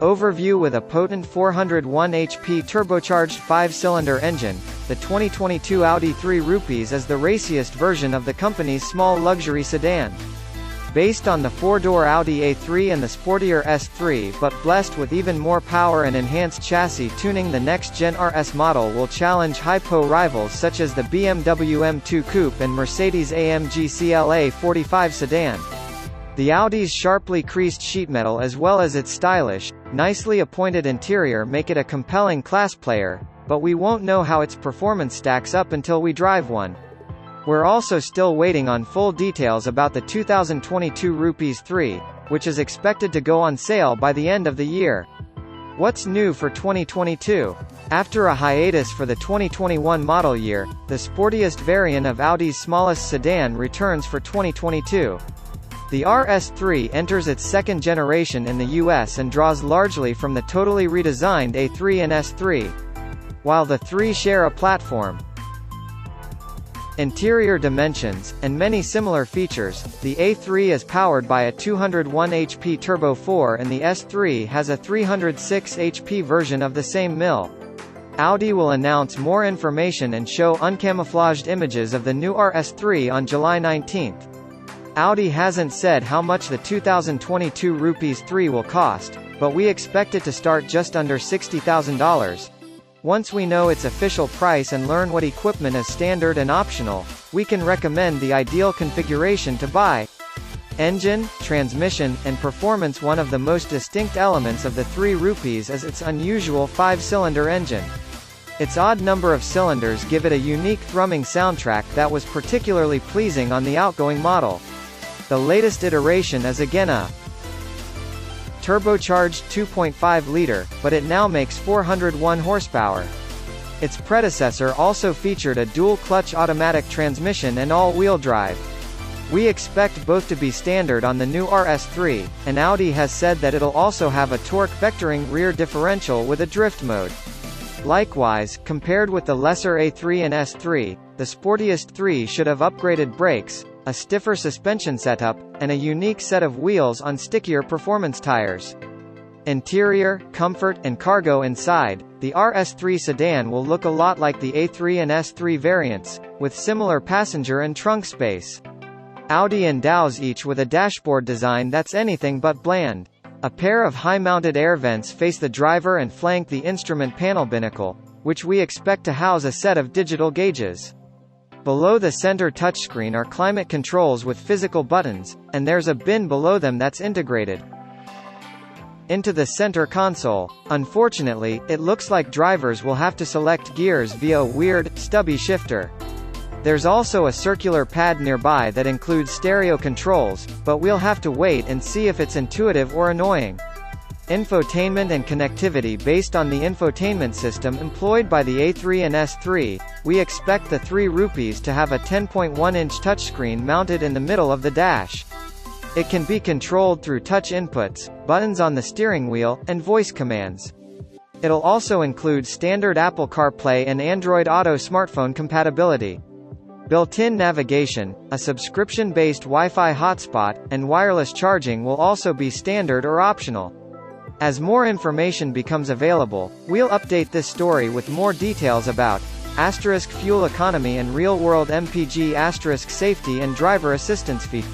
Overview. With a potent 401 HP turbocharged 5-cylinder engine, the 2022 Audi 3 Rupees is the raciest version of the company's small luxury sedan. Based on the 4-door Audi A3 and the sportier S3 but blessed with even more power and enhanced chassis tuning, the next-gen RS model will challenge hypo rivals such as the BMW M2 Coupe and Mercedes-AMG CLA 45 sedan. The Audi's sharply creased sheet metal as well as its stylish, nicely appointed interior make it a compelling class player, but we won't know how its performance stacks up until we drive one. We're also still waiting on full details about the 2022 Rupees 3, which is expected to go on sale by the end of the year. What's new for 2022? After a hiatus for the 2021 model year, the sportiest variant of Audi's smallest sedan returns for 2022. The rs3 enters its second generation in the US and draws largely from the totally redesigned A3 and S3. While the three share a platform, interior dimensions, and many similar features, the A3 is powered by a 201 HP Turbo 4 and the S3 has a 306 HP version of the same mill. Audi will announce more information and show uncamouflaged images of the new rs3 on July 19. Audi hasn't said how much the 2022 Rupees 3 will cost, but we expect it to start just under $60,000. Once we know its official price and learn what equipment is standard and optional, we can recommend the ideal configuration to buy. Engine, transmission, and performance. One of the most distinct elements of the 3 Rupees is its unusual 5-cylinder engine. Its odd number of cylinders give it a unique thrumming soundtrack that was particularly pleasing on the outgoing model. The latest iteration is again a turbocharged 2.5-liter, but it now makes 401 horsepower. Its predecessor also featured a dual-clutch automatic transmission and all-wheel drive. We expect both to be standard on the new rs3, and Audi has said that it'll also have a torque vectoring rear differential with a drift mode. Likewise, compared with the lesser A3 and S3, the sportiest 3 should have upgraded brakes, a stiffer suspension setup, and a unique set of wheels on stickier performance tires. Interior, comfort, and cargo. Inside, the rs3 sedan will look a lot like the A3 and S3 variants, with similar passenger and trunk space. Audi endows each with a dashboard design that's anything but bland. A pair of high-mounted air vents face the driver and flank the instrument panel binnacle, which we expect to house a set of digital gauges. Below the center touchscreen are climate controls with physical buttons, and there's a bin below them that's integrated into the center console. Unfortunately, it looks like drivers will have to select gears via a weird, stubby shifter. There's also a circular pad nearby that includes stereo controls, but we'll have to wait and see if it's intuitive or annoying. Infotainment and connectivity. Based on the infotainment system employed by the A3 and S3, we expect the 3 Rupees to have a 10.1-inch touchscreen mounted in the middle of the dash. It can be controlled through touch inputs, buttons on the steering wheel, and voice commands. It'll also include standard Apple CarPlay and Android Auto smartphone compatibility. Built-in navigation, a subscription-based Wi-Fi hotspot, and wireless charging will also be standard or optional. As more information becomes available, we'll update this story with more details about fuel economy and real-world MPG safety and driver assistance features.